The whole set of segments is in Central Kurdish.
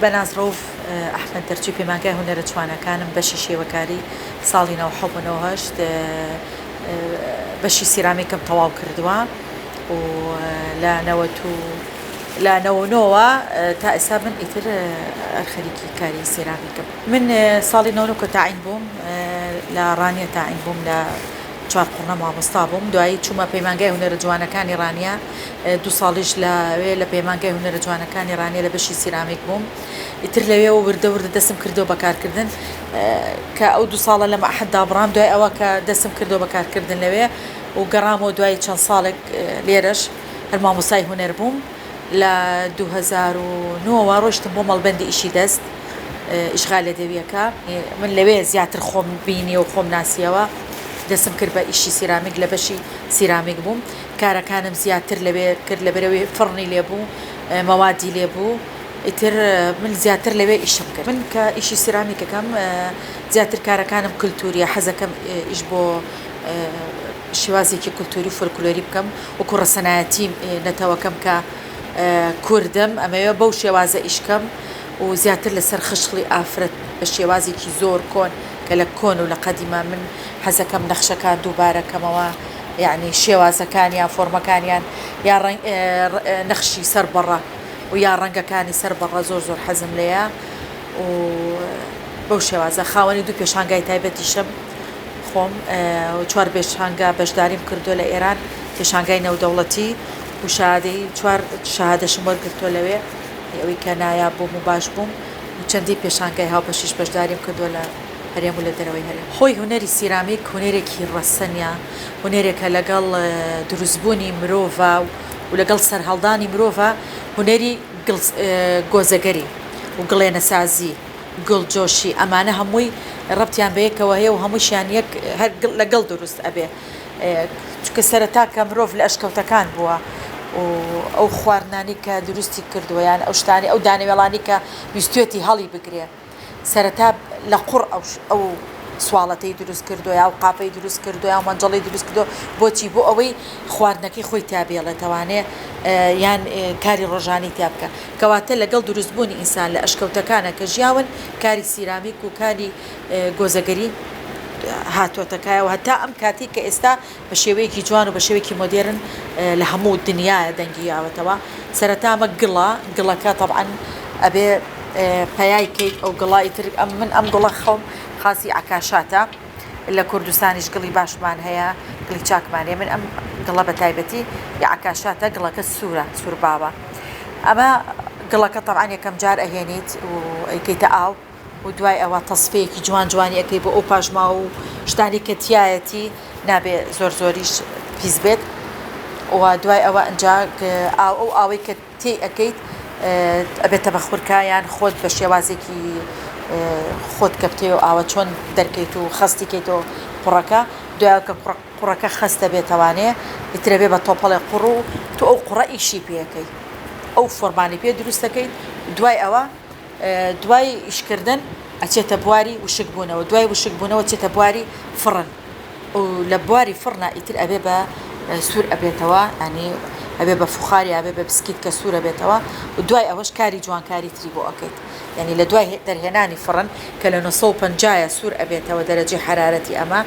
بەنازڕۆڤ ئەحمەد دەرچووی پەیمانگای هونەرە جوانەکانم بەشی شێوەکاری ساڵی 1970 بەشی سیرامیکم تەواو کردووە و لە 99 تا ئێستا من ئیتر خەریکی کاری سیرامیکم. من ساڵی 99 تاعین بووم لە ڕانیە تاعین بووم لە 4 قوڕنە مامۆستا بووم. دوایی چوومە پەیمانگای هونەرە جوانەکانی ڕانیە 2 ساڵیش لە پەیمانگای هونەرە جوانەکانی ڕانیە لە بەشی سیرامیک بووم. ئیتر لەوێەوە وردە دەستم کردو بەکارکردن کە ئەو 2 ساڵە لە مەعهەد دابڕام. دوای ئەوە کە دەستم کردو بەکارکردن لەوێ و گەڕامەوە دوای چەند ساڵێک لێرەش هەر مامۆستای هونەر بووم. لە 2009 ڕۆشتم بۆ مەڵبەندی ئیشی دەست ئیشغالە دەویەکە. من لەوێ زیاتر خۆم بینی و خۆم ناسیەوە دەستم کرد بە ئیشی سیرامیک لە بەشی سیرامیک بووم. کارەکانم زیاتر لەوێ کرد لەبەرەوەی فڕنی لێبوو مەوادی لێبوو. ئیتر من زیاتر لەوێ ئیشم کرد. من کە ئیشی سیرامیکەکەم زیاتر کارەکانم کلتوریە، حەزەکەم ئیش بۆ شێوازێکی کلتوری فۆلکلۆری بکەم وەکو ڕەسەنایەتی نەتەوەکەم کە کوردم ئەمەوێ بەو شێوازە ئیشکەم و زیاتر لەسەر خشخڵی ئافرەت بە شێوازێکی زۆر کۆن کە لە کۆن و لە قەدیمە من حەزەکەم نەخشەکان دووبارەکەمەوە، یعنی شێوازەکانیان فۆرمەکانیان یا نەخشی سەر بەڕە و یا ڕەنگەکانی سەر بەڕە زۆر حەزم لێیە و بەو شێوازە خاوەنی 2 پێشانگای تایبەتیشم خۆم و 4 پێشانگا بەشداریم کردو لە ئێران، پێشانگای نێودەوڵەتی و شادەی 4 شەهادەشم وەرگرتووە لەوێ ئەوەی کە نایاب بووم و باش بووم و چەندی پێشانگای هاوبەشیش بەشداریم کردووە لە هەرێم و لە دەرەوەی هەرێم. خۆی هونەری سیرامیک هونەرێکی ڕەسەنە، هونەرێکە لەگەڵ دروستبوونی مرۆڤە و لەگەڵ سەرهەڵدانی مرۆڤە، هونەری گۆزەگەری و گڵێنەسازی گڵجۆشی ئەمانە هەمووی ڕەبتیان بەیەکەوە هەیە و هەمووشیان یەک لەگەڵ دروست ئەبێ. چونکە سەرەتا کە مرۆڤ لە ئەشکەوتەکان بووە و ئەو خواردنانی کە دروستی کردووە یان ئەو شتانی ئەو دانەوێڵانی کە ویستێتی هەڵی بگرێ سەرەتا لە قوڕ ئەو سواڵەتەی دروست کردو یا و قاپەی دروست کردو یا مەنجەڵی دروست کردو بۆچی بۆ ئەوەی خواردنەکەی خۆی تابێڵێت توانێ یان کاری ڕۆژانی تیا بکە. کەواتە لەگەڵ دروستبوونی ئینسان لە ئەشکەوتەکانە کە ژیاون کاری سیرامیک و کاری گۆزەگەری هاتوۆتەکایەوە هەتا ئەم کاتی کە ئێستا بە شێوەیەکی جوان و بە شێوەیەکی مۆدێرن لە هەموو دنیاە دەنگیاوەتەوە. سەرەتا ئەمە گڵەکە تەبعەن ئەبێ پەیایکەیت ئەو گڵای تر. من ئەم گوڵە خەڵم خاسی عکاشاتە لە کوردستانیش گڵی باشمان هەیە، گڵی چاکمان هەیە. من ئەم گڵە بە تایبەتی یا عکاشاتە گڵەکە سوور بابە. ئەمە گڵەکە تەبعەن یەکەم جار ئەهێنیت و ئەیکەیتە ئاو و دوای ئەوە تەسفەیەکی جوانی ئەەکەی بۆ ئەو پاژما و شتانی کە تایەتی نابێ زۆریش پیس بێت و دوای ئەوە ئەنجا ئەو ئاوەی کە تێ ئەەکەیت ئەبێتە بە خورکایان خۆت بە شێوازێکی خۆت کە بتێ و ئاوە چۆن دەرکەیت و خستیکەیتەوە قوڕەکە. دوای کە قوڕەکە خستە بێتەوانێ ئیترەبێ بە تۆپەڵی قوڕ و تو ئەو قوڕە ئیشی پێەکەی ئەو فۆرمانی پێ دروستەکەیت. دوای ئەوە دوای ئیشکردن ئەچێتە بواری وشکبوونەوە، دوای وشکبوونەوە چێتە بواری فڕن و لە بواری فڕنا ئیتر ئەبێ بە سوور ئەبێتەوە، ئەنی ئەبێ بە فخاری ئەبێ بە بسکیت کە سوورە بێتەوە و دوای ئەوەش کاری جوانکاری تری بۆ ئەەکەیت. یعنی لە دوای دەرهێنانی فڕن کە لە 950 سوور ئەبێتەوە دەرەجەی حرارەتی ئەمە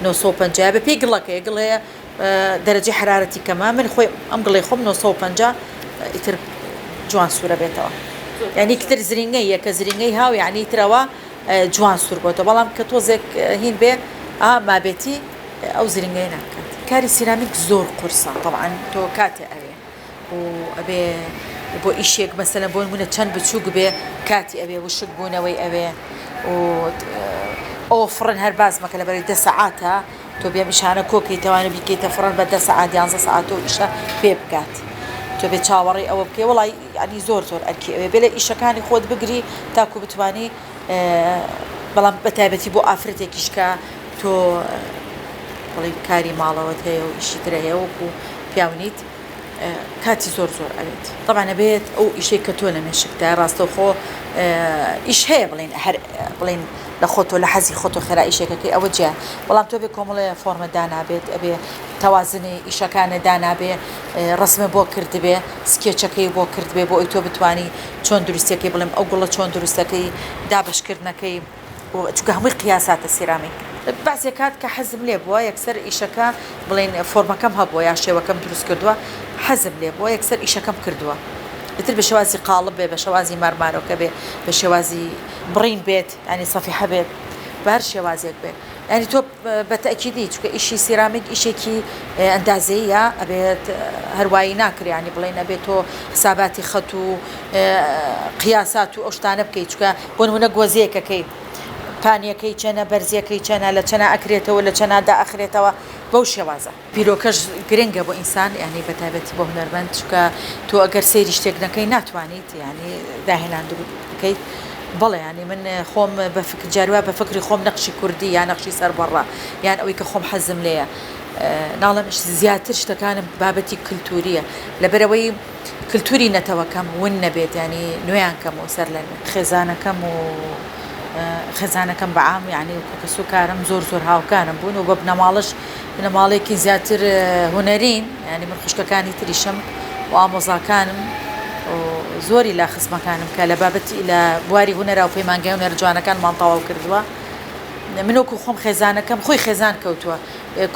950 بە پێی گڵەکەی گڵەیە دەرەجەی حرارەتی کەمە. من خۆی ئەم گڵی خۆم 950 ئیتر جوان سوورە بێتەوە. یعنی کتر زرینگەی یەکە زرینگەی هاو یعنی ترەوە جوان سوور بۆتەوە. بەڵام کە تۆزێک هین بێ مابێتی ئەو زرینگەی ناکات. کاری سیرامیک زۆر قورسە طبعاً تۆ کاتێ ئەوێ و ئەبێ بۆ ئیشێک مەسەلەن بۆ نمونە چەند بچووک بێ کاتی ئەوێ وشک بوونەوەی ئەوێ و ئەو فڕن هەر بازمەکە لەبەرەوەی 10 سەعاتە تۆ بێ میشانە کۆکەی توانە بیکەیتە فڕن بە 10 سەعات 11 سەعات و ئیشە پێ بکات. تۆ بێ چاوەڕی ئەوە بکەی وڵی ینی زۆر ئەرکی ئەوێ بێ لە ئیشەکانی خۆت بگری تاکو بتوانی. بەڵام بەتایبەتی بۆ ئافرەتێکیشکە تۆ بڵی کاری ماڵەوەت هەیە و ئیشی ترە هەیە وەکو پیاونیت کاتی زۆر ئەوێت طبعا ئەبێت ئەو ئیشەی کە تۆ لە مێشکدا ڕاستەوخۆ ئیش هەیە بڵین بڵین لە خۆتۆ لە حەزی خۆتۆ خێرا ئیشێکەکەی ئەوە جیان بەڵام تۆ بێ کۆمەڵێ فۆرمە دانابێت ئەبێ تەوازنی ئیشەکانە دانابێ ڕسمە بۆ کردبێ سکێچەکەی بۆ کردبێ بۆ ئەوی تۆ بتانی چۆن دروستەکەی بڵێم ئەو گوڵە چۆن دروستەکەی دابشکردنەکەی چونکە هەمووی قیاساتە سیرامیک باسێ کات کە حەزم لێ بووە یەکسەر ئیشەکە بڵێن فۆرمەکەم هەبووە یا شێوەکەم دروست کردووە حەزم لێ بووە یەکسەر ئیشەکەم کردووە ئیتر بە شێوازی قاڵب بێ بە شێوازی مارمارۆکە بێ بە شێوازی بڕین بێت ینی سەفیحە بێت بە هەر شێوازێک بێت ینی تۆ بەتەکیدی چونکە ئیشی سیرامیک ئیشێکی ئەندازەیە ئەبێت هەروایی ناکرێنی بڵێن ئەبێت تۆ حساباتی خەت و قیاسات و ئەو شتانە بکەیت چونکە بۆ نمونە گۆزیەکەکەی پانیەکەی چەنە بەرزیەکەی چەنە لە چەنە ئەکرێتەوە لە چەنادا ئەخرێتەوە بەو شێوازە پیرۆکەش گرنگە بۆ ئینسان ینی بەتابەتی بۆ هونەرمەند چونکە تۆ ئەگەر سەیری شتێک نەکەی ناتوانیت ینی داهێناندو بکەیت بەڵێ ینی من خۆم بە فکر جاروە بە فکری خۆم نەقشی کوردی یان نەقشی سەربەڕا یان ئەوەی کە خۆم حەزم لێیە ناڵەمش زیاتر شتەکانم بابەتی کللتوریە لەبەرەوەی کللتوری نەتەوەکەم ون نەبێت ینی نوێیان کەم و سەر لە خێزانەکەم و خێزانەکەم بەعام یعنی کەس و کارم زۆر هاوکارم بوون و بە بنەماڵش بنەماڵێکی زیاتر هوەرین ینی من خوشکەکانی تریشم و ئامۆزاکانم زۆری لا خزمەکانم کە لە بابەتی لە بواری هوەرا و پەیمانگەی هوەر جوانەکان ماڵتەواو کردووە منۆکو خۆم خێزانەکەم خۆی خێزان کەوتووە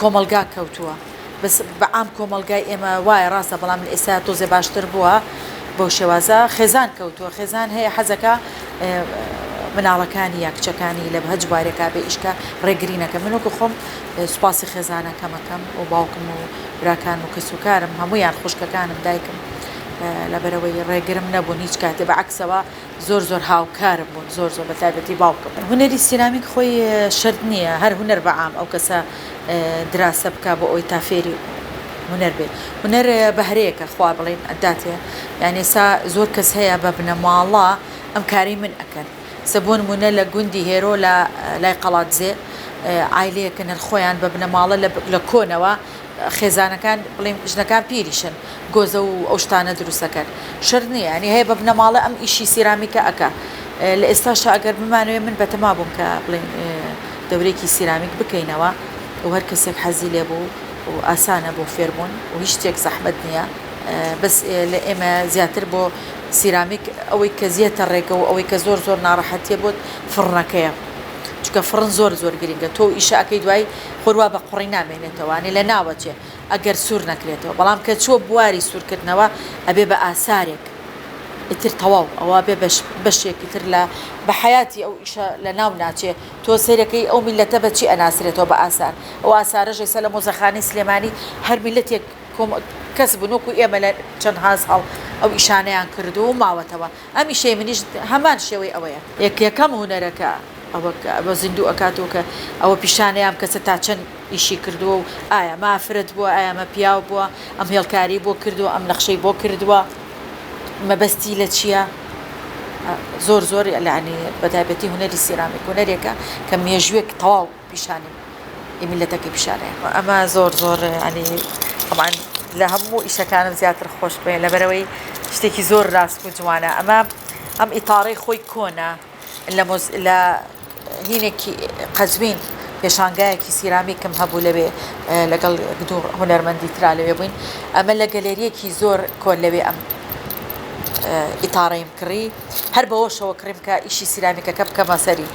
کۆمەلگا کەوتووە بەس بەعام کۆمەلگای ئێمە وایە ڕاستە بەڵام ئێستا تۆزێ باشتر بووە بۆ شێوازە خێزان کەوتووە خێزان هەیە حەزەکە مناڵەکانی یا کچەکانی لە بەهەج بارێکا بێ ئیشکە ڕێگرینەکە منۆکە خۆم سوپاسی خێزانەکەمەکەم و باوکم و براکان و کەسوکارم هەمویان خوشکەکانم دایکم لەبەرەوەی ڕێگرم نەبوون هیچ کاتێ بە عکسەوە زۆر هاوکارم بوون زۆر بە تایبەتی باوکم هوەری سیرامیک خۆی شەرت نییە هەر هوەر بەعام ئەو کەسە دراسە بکە بۆ ئەوی تا فێری هوەر بێت هوەر بەهرەیەکە خوا بڵێن ئەداتێ یعنی ئێستا زۆر کەس هەیە بە بنەماڵە ئەم کاری من ئەکەن سەبوون مونە لە گوندی هێرۆ لە لای قەڵاتزێ ئایلەیەکە نرخۆیان بە بنەماڵە لە کۆنەوە خێزانەکان بڵێم ژنەکان پیریشن گۆزە و ئەو شتانە دروستەکەن شەر نییە ینی هەیە بە بنەماڵە ئەم ئیشی سیرامیکە ئەکە لە ئێستاشە ئەگەر بمانوێ من بەتەما بووم کە بڵێن دەورێکی سیرامیک بکەینەوە و هەر کەسێک حەزی لێ بوو و ئاسانە بۆ فێربوون و هیچ شتێک زەحمەت نییە بەس لە ئێمە زیاتر بۆ سیرامیک ئەوەی کە زیێتە ڕێگە و ئەوەی کە زۆر ناڕەحەتیە بۆت فڕنەکەیە چونکە فڕن زۆر گرنگە تۆ ئیشەکەی دوای خۆروا بە قوڕی نامێنێتەوەوانێ لە ناوەچێ ئەگەر سوور نەکرێتەوە بەڵام کە چوە بواری سوورکردنەوە ئەبێ بە ئاسارێک ئیتر تەواو ئەوە بێ بەشێکی تر لە بە حیاتی ئەو ئیشە لە ناو ناچێ تۆ سیرەکەی ئەو میلەتە بەچی ئەناسرێتەوە بە ئاسار ئەو ئاسارە ژێسە لە مۆزەخانەی سلێمانی هەر میلەتێک کەس بنووکو ئێمە لە چەند هاز هەڵ ئەو ئیشانەیان کردو و ماوەتەوە ئەم ئیشەی منیش هەمان شێوەی ئەوەیە یەکەم هوەرەکە ئەوە زیندوو ئەکاتەوە کە ئەوە پیشانەیەم کەسە تا چەند ئیشی کردووە و ئایا مافرەت بووە ئایامە پیاو بووە ئەم هێڵکاری بۆ کردووە ئەم نەخشەی بۆ کردووە مەبەستی لە چییە زۆر لەعنی بەتایبەتی هوەری سیرامیک هوەرێکە کە مێژوێک تەواو پیشانی ئیمیلەتەکەی پیشانەیە ئەمە زۆر ینی طبعاً لە هەموو ئیشەکانم زیاتر خۆش بێ لەبەرەوەی شتێکی زۆر ڕاست و جوانە ئەم ئیتاڕەی خۆی کۆنا لە هینێکی قەزوین پێشانگایەکی سیرامیکم هەبوو لەوێ لەگەڵ هوەرمەندی ترا لەوێ بووین ئەمە لە گەلێریەکی زۆر کۆن لەوێ ئەم ئیتاڕەیم کڕی هەر بەوەشەوە کڕیم کە ئیشی سیرامیکەکە بکەمە سەری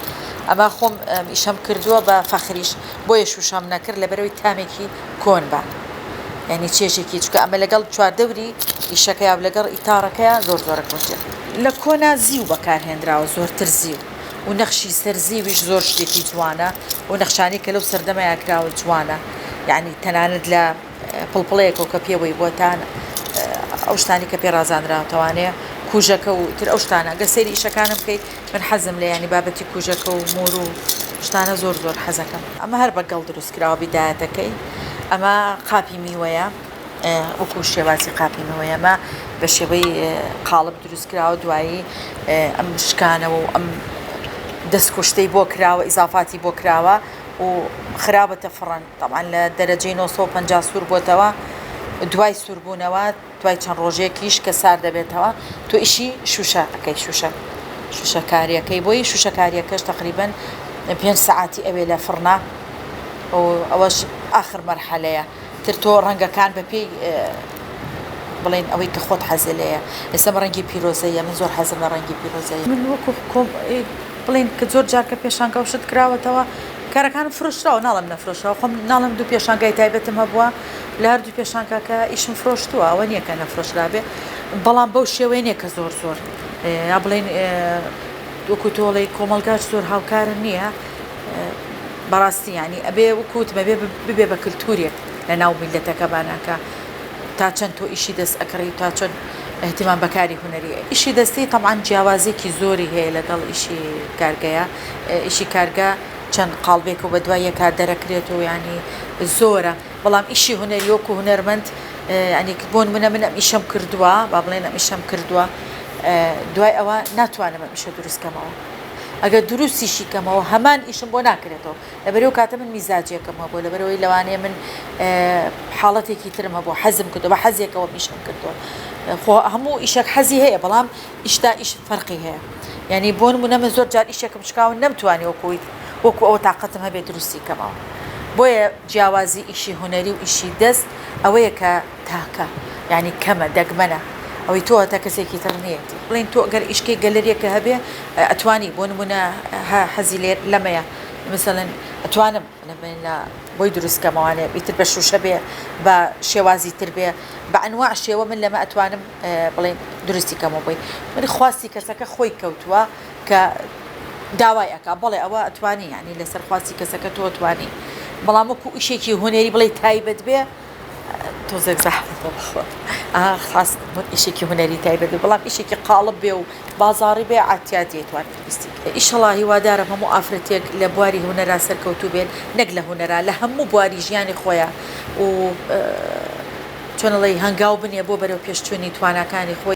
ئەمە خۆم ئیشەم کردووە بە فەخریش بۆیە شوشەم نەکرد لەبەرەوەی تامێکی کۆن بە ینی چێژێکی چکە ئەمە لەگەڵ چواردەوری ئیشەکەیا لەگەڵ ئیتارەکەیە زۆر گونجێت لە کۆنا زیو بەکارهێنراوە زۆرتر زیو و نەخشی سەرزیویش زۆر شتێکی جوانە و نەخشانی کە لەو سەردەمەیە کراوە جوانە یعنی تەنانەت لە پڵپڵەیەک و کە پێوەی بۆتانە ئەو شتانی کە پێڕازانراوەتەوانەیە کوژەکە و تر ئەو شتانە گە سەیری ئیشەکانم بکەیت من حەزم لێ ینی بابەتی کوژەکە و مور و شتانە زۆر حەزەکەم ئەمە هەر بەگەڵ دروستکراوە بیدایەتەکەی ئەمە قاپی میوەیە وەکو شێوازی قاپی میوەیە ئەمە بە شێوەی قاڵب دروستکراوە دوایی ئەم شکانەوە و ئەم دەستکوشتەی بۆ کراوە ئیزافاتی بۆ کراوە و خراپەتە فڕن طبعاً لە دەرەجەی 950 سوور بۆتەوە دوای سووربوونەوە دوای چەند ڕۆژێکیش کە سار دەبێتەوە تۆ ئیشی شوشە ئەەکەی شوشەکاریەکەی بۆی شوشەکاریەکەش تقریبن 5 ساعتی ئەوێ لە فڕنا و ئەوەش آخر مەرحەلەیە تر تۆ ڕەنگەکان بەپێی بڵێن ئەوەی کە خۆت حەزلەیە ئێستا ڕەنگی پیرۆزەیە من زۆر حەزم لە ڕەنگی پیرۆزەیە من وەکو بڵێن کە زۆر جارکە پێشانگە و شت کراوەتەوە کارەکان فرۆشراوە ناڵم نەفرۆشەوە خۆم ناڵم دوو پێشانگای تایبەتم هەبووە لە هەردوو پێشانکەکە ئیشم فرۆشتووە ئەوە نییە کە نەفرۆشرابێ بەڵام بەو شێوەیە نییە کە زۆر یا بڵێن وەکو تۆڵی کۆمەلگاش زۆر هاوکارن نییە بەڕاستی ینی ئەبێ وکوتمە ببێ بە کللتورێک لە ناو میلەتەکە باناکە تا چەند تۆ ئیشی دەست ئەکڕی تا چۆن احتیمان بەکاری هوەری ئیشی دەستی تەمان جیاوازێکی زۆری هەیە لەگەڵ ئیشی کارگەیە ئیشی کارگە چەند قاڵبێک و بە دوایە کار دەرەکرێت و ینی زۆرە بەڵام ئیشی هوەری وەکو هوەرمەند ینی بۆن منە من ئەم ئیشەم کردووە با بڵێن ئەم ئیشەم کردووە دوای ئەوە ناتوانم ئەم ئیشە دروستکەمەوە ئەگەر دروستیشی کەمەوە هەمان ئیشم بۆ ناکرێتەوە لەبەرەوە کاتە من میزاجێکەمە بۆ لەبەرەوەی لەوانەیە من حاڵەتێکی ترمە بۆ حەزم کردو بە حەزێکەوە میشم کردووە خۆ هەموو ئیشێک حەزی هەیە بەڵام ئیشتا ئیش فەرقی هەیە ینی بۆ نمونە من زۆر جار ئیشێکم شکاون نەمتوانی وەکو ئەوە تااقەتم هەبێت دروستی کەمەوە بۆیە جیاوازی ئیشی هوەری و ئیشی دەست ئەوەیە کە تاکە ینی کەمە دەگمەنە ئەوەی تۆ تا کەسێکی تر نیەتی بڵین تۆ ئەگەر ئیشکی گەلەریەکە هەبێ ئەتوانی بۆ نمونە حەزی لێر لەمەیە مثلەن ئەتوانم بۆی دروستکەمەوانێ ئیتر بە شوشە بێ بە شێوازی تر بێ بە ئەنواع شێوە من لەمە ئەتوانم بڵێن درستی کەمەوە بۆی منی خواستی کەسەکە خۆی کەوتووە کە داوای ئەکا بڵێ ئەوە ئەتوانی ینی لەسەر خواستی کەسەکە تۆ ئەتوانی بەڵام وەکو ئیشێکی هوەری بڵێ تایبەت بێ تۆزێک زەحمەتە بخۆ خاست ئیشێکی هوەری تایبەت بێ بەڵام ئیشێکی قاڵب بێ و بازاڕی بێ عاتیاتی توان پێویستی ئیشەڵا هیوادارم هەموو ئافرەتێک لە بواری هوەرا سەرکەوتوو بێن نەک لە هوەرا لە هەموو بواری ژیانی خۆیان و چۆنەڵی هەنگاو بنێ بۆ بەرەو پێشچوونی توانەکانی خۆی